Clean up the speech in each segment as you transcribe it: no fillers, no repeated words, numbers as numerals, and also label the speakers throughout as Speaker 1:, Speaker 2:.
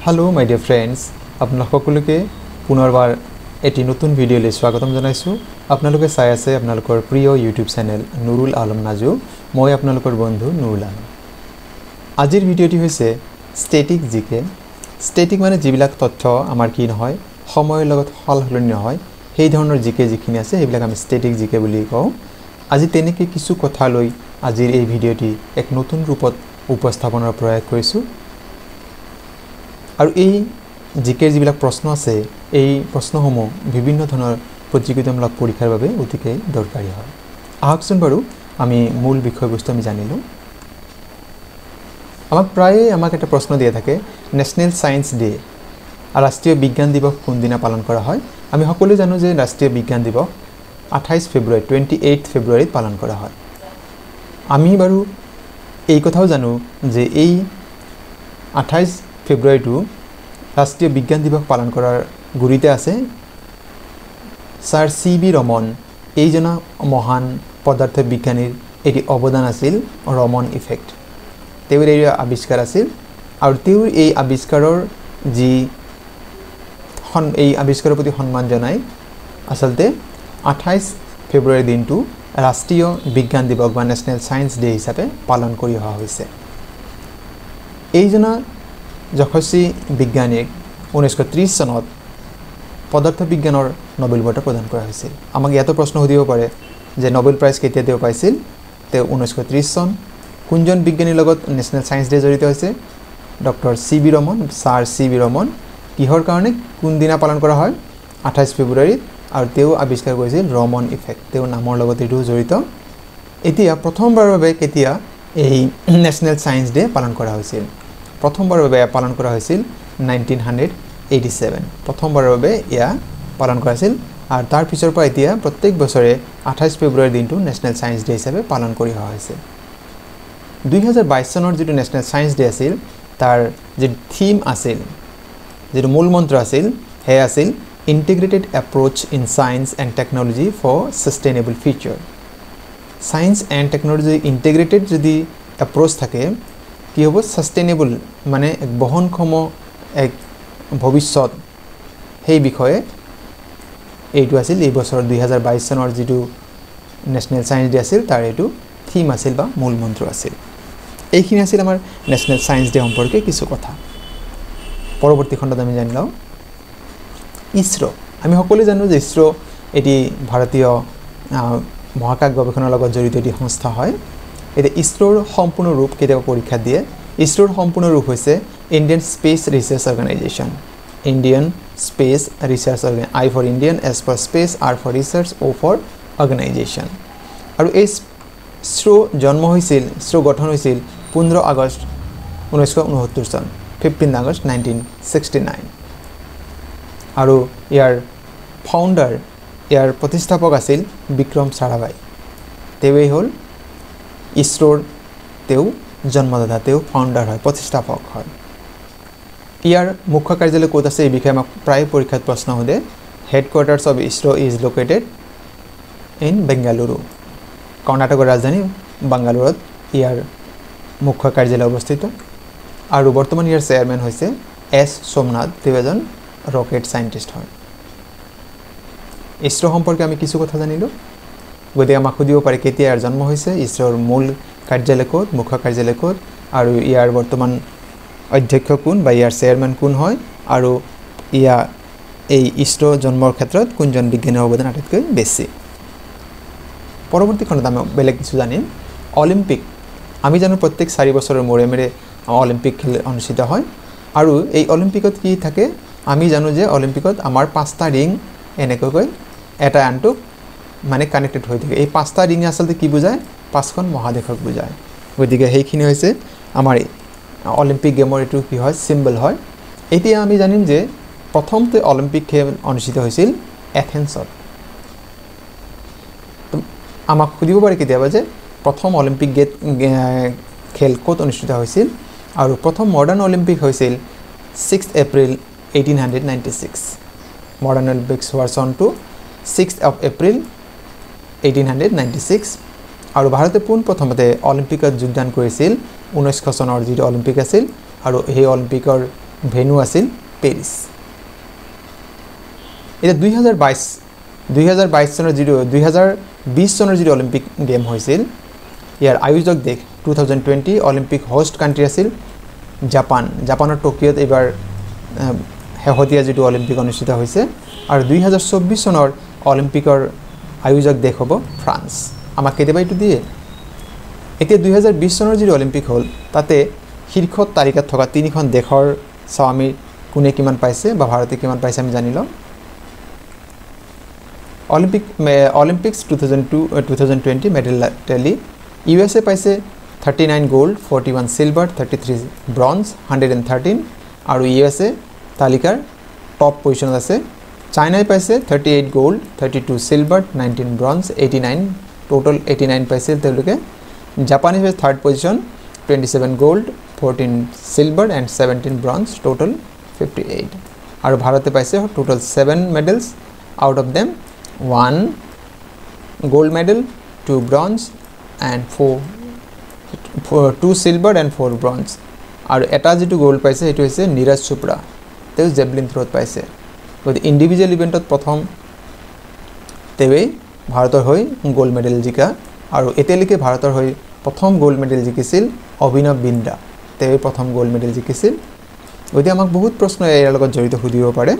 Speaker 1: Hello my dear friends, আপোনালোক সকলোকে পুনৰবাৰ এটি নতুন ভিডিঅলৈ স্বাগতম জনাইছো। আপোনালোকে চাই আছে আপোনালোকৰ প্ৰিয় YouTube চেনেল নুৰুল আলম নাজু। মই আপোনালোকৰ বন্ধু নুৰুল আলম। আজিৰ ভিডিঅটি হৈছে ষ্টেটিক জিকে। ষ্টেটিক মানে যিবিলাক তথ্য আমাৰ কি নহয় সময়ৰ লগত সলনি নহয় সেই ধৰণৰ জিকে যিখিনি আছে সেইবিলাক আমি ষ্টেটিক জিকে বুলি কওঁ। আজি তেনেকৈ কিছু কথা লৈ আজিৰ এই ভিডিঅটি এক নতুন ৰূপত উপস্থাপনৰ প্ৰয়াস কৰিছো। আৰু এই জিকেৰ যিবিলাক প্ৰশ্ন আছে এই প্ৰশ্নসমূহ বিভিন্ন ধৰণৰ প্ৰতিযোগিতামূলক পৰীক্ষাৰ বাবে অতিকে দৰকাৰী হয়। আহকচোন বাৰু আমি মূল বিষয়বস্তু আমি জানিলোঁ। আমাক এটা প্ৰশ্ন দিয়া থাকে নেশ্যনেল সায়েন্স ডে ৰাষ্ট্ৰীয় বিজ্ঞান দিৱস কোনদিনা পালন কৰা হয়। আমি সকলোৱে জানো যে ৰাষ্ট্ৰীয় বিজ্ঞান দিৱস 28 ফেব্ৰুৱাৰী 28 ফেব্ৰুৱাৰীত পালন কৰা হয়। আমি বাৰু এই কথাও জানো যে এই 28 ফেব্ৰুৱাৰীটো ৰাষ্ট্ৰীয় বিজ্ঞান দিৱস পালন কৰাৰ গুৰিতে আছে ছাৰ চি.ভি. ৰমন এইজনা মহান পদাৰ্থ বিজ্ঞানীৰ এটি অৱদান আছিল ৰমন ইফেক্ট। তেওঁৰ এই আৱিষ্কাৰ আছিল আৰু তেওঁৰ এই আৱিষ্কাৰৰ এই আৱিষ্কাৰৰ প্ৰতি সন্মান জনাই আচলতে 28 ফেব্ৰুৱাৰী দিনটো ৰাষ্ট্ৰীয় বিজ্ঞান দিৱস বা নেশ্যনেল সায়েন্স ডে হিচাপে পালন কৰি অহা হৈছে। এইজনা যশস্বী বিজ্ঞানীক 1930 চনত পদাৰ্থ বিজ্ঞানৰ নোবেল বঁটা প্ৰদান কৰা হৈছিল। আমাক ইয়াতো প্ৰশ্ন সুধিব পাৰে যে নোবেল প্ৰাইজ কেতিয়া তেওঁ পাইছিল। তেওঁ 1930 চন। কোনজন বিজ্ঞানীৰ লগত নেশ্যনেল সায়েন্স ডে জড়িত হৈছে? Doctor CV. Raman, sir CV. Raman. কিহৰ কাৰণে কোনদিনা পালন কৰা হয়? 28 ফেব্ৰুৱাৰীত। আৰু তেওঁ আৱিষ্কাৰ কৰিছিল ৰমন ইফেক্ট। তেওঁৰ নামৰ লগত এইটো জড়িত। এতিয়া প্ৰথমবাৰৰ বাবে কেতিয়া এই নেশ্যনেল সায়েন্স ডে পালন কৰা হৈছিল? প্ৰথমবাৰৰ বাবে পালন কৰা হৈছিল 1987। প্ৰথমবাৰৰ বাবে এয়া পালন কৰা হৈছিল আৰু তাৰ পিছৰ পৰা এতিয়া প্ৰত্যেক বছৰে 28 ফেব্ৰুৱাৰীৰ দিনটো নেশ্যনেল সায়েন্স ডে হিচাপে পালন কৰি অহা হৈছে। 2022 চনৰ যিটো নেশ্যনেল সায়েন্স ডে আছিল তাৰ যি থিম আছিল, যিটো মূল মন্ত্ৰ আছিল সেয়া আছিল integrated approach in science and technology for sustainable future. Science and technology integrated যদি এপ্ৰ'চ থাকে কি হ'ব? ছাষ্টেইনেবল মানে এক বহনক্ষম এক ভৱিষ্যত, সেই বিষয়ে এইটো আছিল এই বছৰ 2022 চনৰ যিটো নেশ্যনেল সায়েন্স ডে আছিল তাৰ এইটো থিম আছিল বা মূল মন্ত্ৰ আছিল। এইখিনি আছিল আমাৰ নেশ্যনেল সায়েন্স ডে সম্পৰ্কে কিছু কথা। পৰৱৰ্তী খণ্ডত আমি জানি লওঁ ইছৰো। আমি সকলোৱে জানো যে ইছৰো এটি ভাৰতীয় মহাকাশ গৱেষণাৰ লগত জড়িত এটি সংস্থা হয়। এতিয়া ইছৰোৰ সম্পূৰ্ণ ৰূপ কেতিয়াবা পৰীক্ষাত দিয়ে। ইছৰোৰ সম্পূৰ্ণ ৰূপ হৈছে Indian space research organisation. Indian space research I for Indian, S for space, R for research, O for organisation. আৰু এই ইছৰো জন্ম হৈছিল, ইছৰো গঠন হৈছিল 15 আগষ্ট 1969 চন, 15 আগষ্ট 1969। আৰু ইয়াৰ ফাউণ্ডাৰ, ইয়াৰ প্ৰতিষ্ঠাপক আছিল বিক্ৰম সাৰাভাই। তেওঁৱেই হ'ল ইছৰোৰ তেওঁ জন্মদাতা, তেওঁ ফাউণ্ডাৰ হয়, প্ৰতিষ্ঠাপক হয়। ইয়াৰ মুখ্য কাৰ্যালয় ক'ত আছে এই বিষয়ে আমাক প্ৰায় পৰীক্ষাত প্ৰশ্ন সোধে। Headquarters of ISRO is located in Bengaluru. কৰ্ণাটকৰ ৰাজধানী বাংগালুৰুত ইয়াৰ মুখ্য কাৰ্যালয় অৱস্থিত। আৰু বৰ্তমান ইয়াৰ চেয়াৰমেন হৈছে S সোমনাথ। তেওঁ এজন ৰকেট চাইণ্টিষ্ট হয়। ইছৰো সম্পৰ্কে আমি কিছু কথা জানিলোঁ। গতিকে আমাক সুধিব পাৰে কেতিয়া ইয়াৰ জন্ম হৈছে, ইছৰোৰ মূল কাৰ্যালয় ক'ত, মুখ্য কাৰ্যালয় ক'ত, আৰু ইয়াৰ বৰ্তমান অধ্যক্ষ কোন বা ইয়াৰ চেয়াৰমেন কোন হয়, আৰু এই ইছৰো জন্মৰ ক্ষেত্ৰত কোনজন বিজ্ঞানীৰ অৱদান আটাইতকৈ বেছি। পৰৱৰ্তী খণ্ডত আমি বেলেগ কিছু জানিম। অলিম্পিক। আমি জানো প্ৰত্যেক 4 বছৰৰ মূৰে মূৰে অলিম্পিক খেল অনুষ্ঠিত হয়। আৰু এই অলিম্পিকত কি থাকে? আমি জানো যে অলিম্পিকত আমাৰ 5টা ৰিং এনেকৈ এটা আনটোক মানে কানেক্টেড হৈ থাকে। এই 5টা ৰিঙে আচলতে কি বুজায়? 5খন মহাদেশক বুজায়। গতিকে সেইখিনি হৈছে আমাৰ অলিম্পিক গেমৰ এইটো কি হয়? চিম্বল হয়। এতিয়া আমি জানিম যে প্ৰথমতে অলিম্পিক খেল অনুষ্ঠিত হৈছিল এথেন্সত। আমাক সুধিব পাৰে কেতিয়াবা যে প্ৰথম অলিম্পিক খেল ক'ত অনুষ্ঠিত হৈছিল। আৰু প্ৰথম মডাৰ্ণ অলিম্পিক হৈছিল 6 এপ্ৰিল 1896। মডাৰ্ণ অলিম্পিক্স হোৱাৰ চনটো 6 এপ্ৰিল 1896। আৰু ভাৰতে পোনপ্ৰথমতে অলিম্পিকত যোগদান কৰিছিল 1900 চনৰ যিটো অলিম্পিক আছিল। আৰু সেই অলিম্পিকৰ ভেনু আছিল পেৰিছ। এতিয়া 2022 চনৰ যিটো 2020 চনৰ যিটো অলিম্পিক গেম হৈছিল ইয়াৰ আয়োজক দেশ 2020 অলিম্পিক হোষ্ট কাণ্ট্ৰি আছিল জাপানৰ টকিঅ'ত এইবাৰ শেহতীয়া যিটো অলিম্পিক অনুষ্ঠিত হৈছে আৰু 2024 চনৰ অলিম্পিকৰ আয়োজক দেশ হ'ব ফ্ৰান্স। আমাক কেতিয়াবা এইটো দিয়ে। এতিয়া 2020 চনৰ যিটো অলিম্পিক হ'ল তাতে শীৰ্ষ তালিকাত থকা 3খন দেশৰ চাওঁ আমি কোনে কিমান পাইছে বা ভাৰতে কিমান পাইছে আমি জানি লওঁ। অলিম্পিক্স 2020 মেডেল টেলি USA পাইছে 39 গোল্ড 41 সিলভাৰ 33 ব্ৰঞ্জ 113 আৰু USA তালিকাৰ টপ পজিশ্যনত আছে। চাইনাই পাইছে 38 গোল্ড 32 সিলভাৰ 19 ব্ৰঞ্জ 89 টোটাল 89 পাইছিল তেওঁলোকে। জাপানে পাইছে third position 27 gold 14 silver and 17 bronze total 58 আৰু ভাৰতে পাইছে total 7 medals out of them 1 gold medal 2 bronze and 2 silver and 4 bronze আৰু এটা যেটো গোল্ড পাইছে এটো হৈছে নীৰজ চোপড়া তেও জেভলিন থ্ৰোত পাইছে। গতি ইন্ডিভিজুৱেল ইভেন্টত প্ৰথম তেৱে ভাৰতৰ হৈ গোল্ড মেডেল জিকা আৰু এতিয়ালৈকে ভাৰতৰ হৈ প্ৰথম গোল্ড মেডেল জিকিছিল অভিনৱ বিন্দ্ৰা তেৱে প্ৰথম গোল্ড মেডেল জিকিছিল। গতি আমাক বহুত প্ৰশ্ন ইয়াৰ লগত জড়িত সুধিব পাৰে।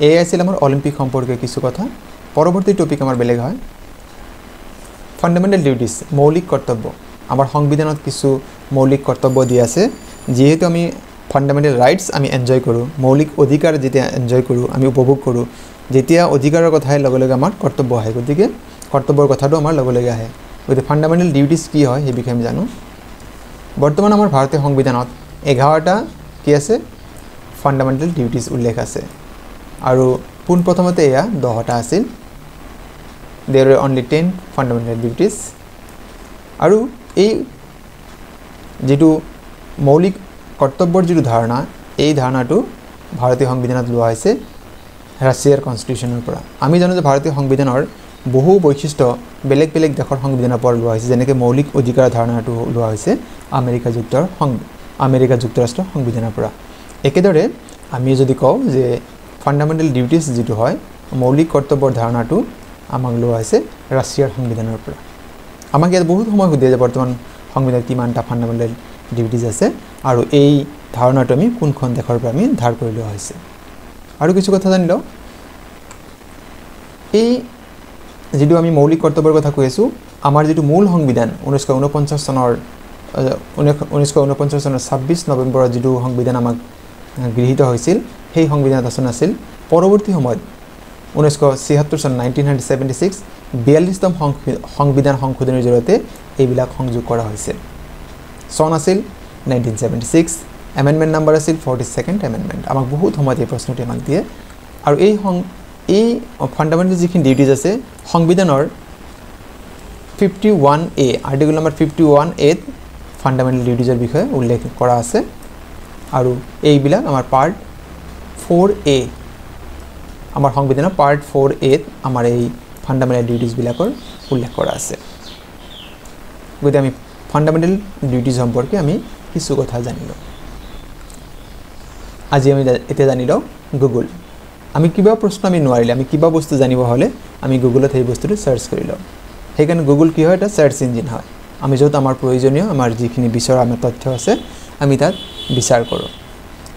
Speaker 1: এই আছিল আমাৰ অলিম্পিক সম্পৰ্কে কিছু কথা। পৰৱৰ্তী টপিক আমাৰ বেলেগ হয় ফান্ডামেন্টাল ডিউটিজ মৌলিক কৰ্তব্য। আমাৰ সংবিধানত কিছু মৌলিক কৰ্তব্য দিয়া আছে যেহেতু আমি ফান্ডামেন্টাল ৰাইটস আমি এনজয় কৰোঁ মৌলিক অধিকাৰ যেতিয়া এনজয় কৰোঁ আমি উপভোগ কৰোঁ যেতিয়া অধিকাৰৰ কথাই লগে লগে আমাৰ কৰ্তব্য আহে গতিকে কৰ্তব্যৰ কথাটো আমাৰ লগে লগে আহে। গতিকে ফান্ডামেন্টাল ডিউটিজ কি হয় সেই বিষয়ে আমি জানো। বৰ্তমান আমাৰ ভাৰতীয় সংবিধানত 11টা কি আছে ফান্ডামেন্টাল ডিউটিজ উল্লেখ আছে আৰু পোনপ্ৰথমতে এয়া 10টা আছিল। There are only 10 fundamental duties আৰু এই যেটো মৌলিক কৰ্তব্যৰ যেটো ধাৰণা এই ধাৰণাটো ভাৰতীয় সংবিধানত লোৱা হৈছে ৰাছিয়াৰ কনষ্টিটিউচনৰ পৰা। আমি জানো যে ভাৰতীয় সংবিধানৰ বহু বৈশিষ্ট্য বেলেগ বেলেগ দেশৰ সংবিধানৰ পৰা লোৱা হৈছে যেনেকৈ মৌলিক অধিকাৰ ধাৰণাটো লোৱা হৈছে আমেৰিকা যুক্তৰাষ্ট্ৰৰ সংবিধানৰ পৰা। একেদৰে আমি যদি কওঁ যে ফান্ডামেন্টাল ডিউটিজ যেটো হয় মৌলিক কৰ্তব্যৰ ধাৰণাটো আমাক লোৱা হৈছে ৰাছিয়াৰ সংবিধানৰ পৰা। আমাক ইয়াত বহুত সময় সুধে যে বৰ্তমান সংবিধানত কিমানটা ফান্ডামেন্টাল ডিউটিজ আছে আৰু এই ধাৰণাটো আমি কোনখন দেশৰ পৰা আমি ধাৰ কৰি লোৱা হৈছে। আৰু কিছু কথা জানি লওঁ। এই যেটো আমি মৌলিক কৰ্তব্যৰ কথা কৈ আছো আমাৰ যেটো মূল সংবিধান 1949 চনৰ 26 নৱেম্বৰত যেটো সংবিধান আমাক গৃহীত হৈছিল সেই সংবিধানত আচন আছিল। পৰৱৰ্তী সময়ত 1976 চন 1976 42তম সংবিধান সংশোধনীৰ জৰিয়তে এইবিলাক সংযোগ কৰা হৈছিল। চন আছিল 1976 এমেন্ডমেন্ট নাম্বাৰ আছিল 42nd এমেন্ডমেন্ট। আমাক বহুত সময়ত এই প্ৰশ্নটি আমাক দিয়ে আৰু এই ফান্ডামেন্টাল যিখিনি ডিউটিজ আছে সংবিধানৰ 51A article number 51A fundamental ডিউটিজৰ বিষয়ে উল্লেখ কৰা আছে আৰু এইবিলাক আমাৰ পাৰ্ট 4A আমাৰ সংবিধানৰ পাৰ্ট 4A আমাৰ এই ফান্ডামেন্টাল ডিউটিজ বিলাকৰ উল্লেখ কৰা আছে। গতিকে আমি ফান্ডামেন্টাল ডিউটিজ সম্পৰ্কে আমি কিছু কথা জানিলো। আজি আমি এতিয়া জানি লওঁ গুগল। আমি কিবা প্ৰশ্ন আমি নোৱাৰিলে আমি কিবা বস্তু জানিব হলে আমি গুগলত সেই বস্তুটো সাৰ্চ কৰি লওঁ। সেইকাৰণে গুগল কি হয় এটা সাৰ্চ ইঞ্জিন হয়। আমি যত আমাৰ প্ৰয়োজনীয় আমাৰ যিখিনি বিচৰা আমাৰ তথ্য আছে আমি তাত বিচাৰ কৰোঁ।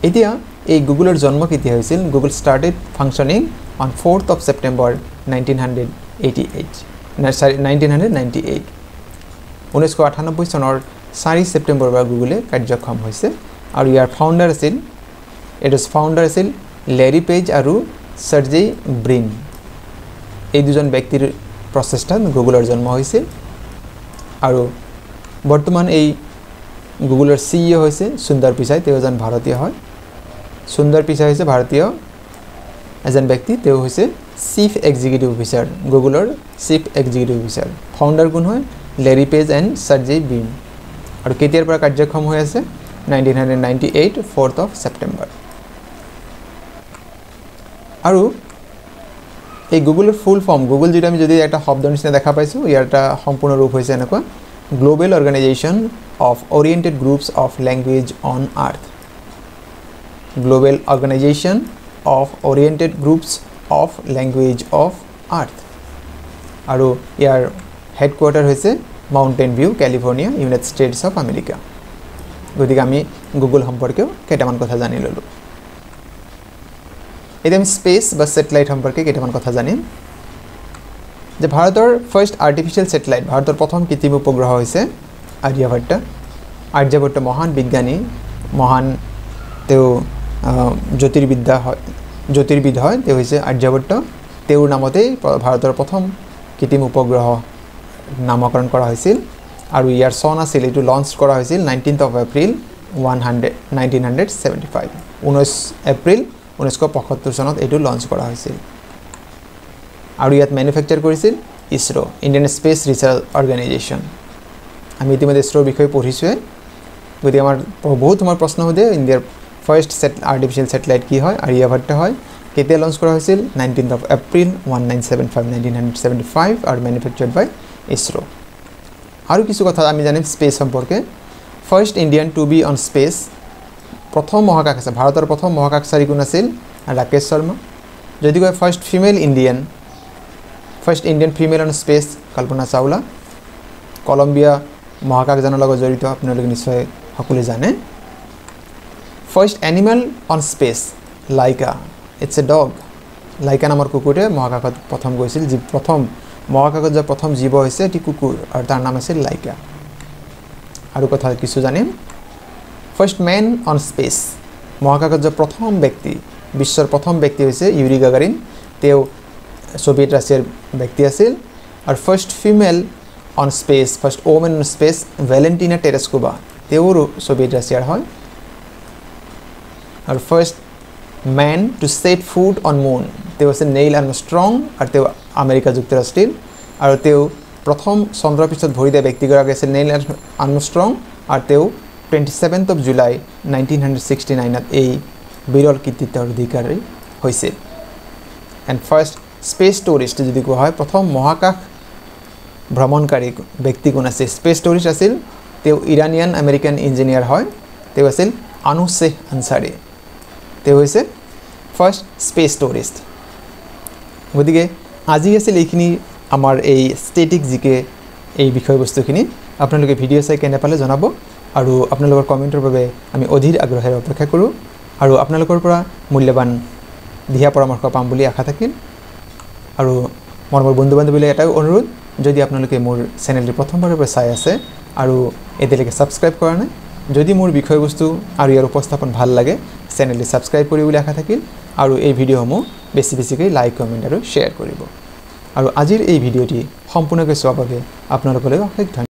Speaker 1: এতিয়া এই গুগলৰ জন্ম কেতিয়া হৈছিল? Google started functioning on 4th of September 1998 1998 চনৰ 4 ছেপ্টেম্বৰ পৰা গুগলে কাৰ্যক্ষম হৈছে আৰু ইয়াৰ ফাউণ্ডাৰ আছিল লেৰী পেজ আৰু চাৰ্জেই ব্ৰিন। এই দুজন ব্যক্তিৰ প্ৰচেষ্টাত গুগলৰ জন্ম হৈছিল আৰু বৰ্তমান এই গুগলৰ CEO হৈছে সুন্দৰ পিচাই। তেওঁ এজন ভাৰতীয় হয়। সুন্দৰ পিচাই হৈছে ভাৰতীয় এজন ব্যক্তি। তেওঁ হৈছে চিফ এক্সিকিউটিভ অফিচাৰ গুগলৰ চিফ এক্সিকিউটিভ অফিচাৰ। ফাউণ্ডাৰ কোন হয়? Larry page and চাৰ্জেই Breen. আৰু কেতিয়াৰ পৰা কাৰ্যক্ষম হৈ আছে? 1998 4th of September। আৰু এই গুগলৰ ফুল ফৰ্ম গুগল যেটা আমি যদি একটা শব্দ নিচিনা দেখা পাইছো ইয়াৰ এটা সম্পূৰ্ণ ৰূপ হৈছে এনেকুৱা global organisation of oriented groups of language on earth. Global organisation of oriented groups of language of earth আৰু ইয়াৰ হেডকোৱাৰ্টাৰ হৈছে mountain view California United States of America গতিকে আমি গুগল সম্পৰ্কেও কেইটামান কথা জানি ল'লোঁ এতিয়া আমি স্পেচ বা ছেটেলাইট সম্পৰ্কে কেইটামান কথা জানিম যে ভাৰতৰ ফাৰ্ষ্ট আৰ্টিফিচিয়েল ছেটেলাইট ভাৰতৰ প্ৰথম কৃত্ৰিম উপগ্ৰহ হৈছে আৰ্যভট্ট মহান বিজ্ঞানী মহান তেওঁ জ্যোতিৰ্বিদ হয় তেওঁ হৈছে আৰ্যভট্ট তেওঁৰ নামতেই ভাৰতৰ প্ৰথম কৃত্ৰিম উপগ্ৰহ নামকৰণ কৰা হৈছিল আৰু ইয়াৰ চন আছিল এইটো লঞ্চ কৰা হৈছিল 19th of April 1975 19 এপ্ৰিল 1975 চনত এইটো লঞ্চ কৰা হৈছিল আৰু ইয়াত মেনুফেকচাৰ কৰিছিল ISRO Indian space research organisation আমি ইতিমধ্যে ইছৰোৰ বিষয়ে পঢ়িছোঁৱে গতিকে আমাৰ বহুত তোমাৰ প্ৰশ্ন সোধে ইণ্ডিয়াৰ ফাৰ্ষ্ট আৰ্টিফিচিয়েল ছেটেলাইট কি হয় আৰ্যভট্ট হয় কেতিয়া লঞ্চ কৰা হৈছিল 19th of April 1975 আৰু মেনুফেকচাৰ্ড বাই ইছৰো আৰু কিছু কথা আমি জানিম স্পেচ সম্পৰ্কে first Indian to be on space প্ৰথম মহাকাশ আছে ভাৰতৰ প্ৰথম মহাকাশচাৰী কোন আছিল ৰাকেশ শৰ্মা যদি কয় first Indian female on space Kalpana Chawla Columbia মহাকাশযানৰ লগত জড়িত আপোনালোকে নিশ্চয় সকলোৱে জানে first animal on space Laika it's a dog Laika নামৰ কুকুৰে মহাকাশত প্ৰথম গৈছিল যি প্ৰথম মহাকাশত যে প্ৰথম জীৱ হৈছে এটি কুকুৰ আৰু তাৰ নাম আছিল লাইকা আৰু কথা কিছু জানিম ফাৰ্ষ্ট মেন অন স্পেচ মহাকাশত যে প্ৰথম ব্যক্তি বিশ্বৰ প্ৰথম ব্যক্তি হৈছে ইউৰি গাগাৰিন তেওঁ সোভিয়েট ৰাছিয়াৰ ব্যক্তি আছিল আৰু first female on space first women on space Valentina Tereshkova তেওঁৰো সোভিয়েট ৰাছিয়াৰ হয় আৰু first men to set foot on moon তেওঁ আছে নেইল আৰ্মষ্ট্ৰং আৰু তেওঁ আমেৰিকা যুক্তৰাষ্ট্ৰীয় আৰু তেওঁ প্ৰথম চন্দ্ৰপৃষ্ঠত ভৰি দিয়া ব্যক্তিগৰাকী আছিল নেইল আৰ্মষ্ট্ৰং আৰু তেওঁ 27th of July 1969 এই বিৰল কৃতিত্বৰ অধিকাৰী হৈছিল এণ্ড ফাৰ্ষ্ট স্পেচ টুৰিষ্ট যদি কোৱা হয় প্ৰথম মহাকাশ ভ্ৰমণকাৰী ব্যক্তি কোন আছিল স্পেচ টুৰিষ্ট আছিল তেওঁ ইৰানিয়ান আমেৰিকান ইঞ্জিনিয়াৰ হয় তেওঁ আছিল আনু শ্বেখ আনচাৰী তেওঁ হৈছে ফাৰ্ষ্ট স্পেচ টুৰিষ্ট গতিকে আজি আছিল এইখিনি আমাৰ এই ষ্টেটিক জিকে এই বিষয়বস্তুখিনি আপোনালোকে ভিডিঅ' চাই কেনে পালে জনাব আৰু আপোনালোকৰ কমেণ্টৰ বাবে আমি অধীৰ আগ্ৰহেৰে অপেক্ষা কৰোঁ আৰু আপোনালোকৰ পৰা মূল্যৱান দিহা পৰামৰ্শ পাম বুলি আশা থাকিল আৰু মোৰ বন্ধু বান্ধৱীলৈ এটাই অনুৰোধ যদি আপোনালোকে মোৰ চেনেলটি প্ৰথমবাৰৰ পৰা চাই আছে আৰু এতিয়ালৈকে ছাবস্ক্ৰাইব কৰা নাই যদি মোৰ বিষয়বস্তু আৰু ইয়াৰ উপস্থাপন ভাল লাগে চেনেলটি ছাবস্ক্ৰাইব কৰিবলৈ আশা থাকিল আৰু এই ভিডিঅ'সমূহ বেছিকৈ লাইক কমেণ্ট আৰু শ্বেয়াৰ কৰিব আৰু আজিৰ এই ভিডিঅ'টি সম্পূৰ্ণকৈ চোৱাৰ বাবে আপোনালোকলৈ অশেষ ধন্যবাদ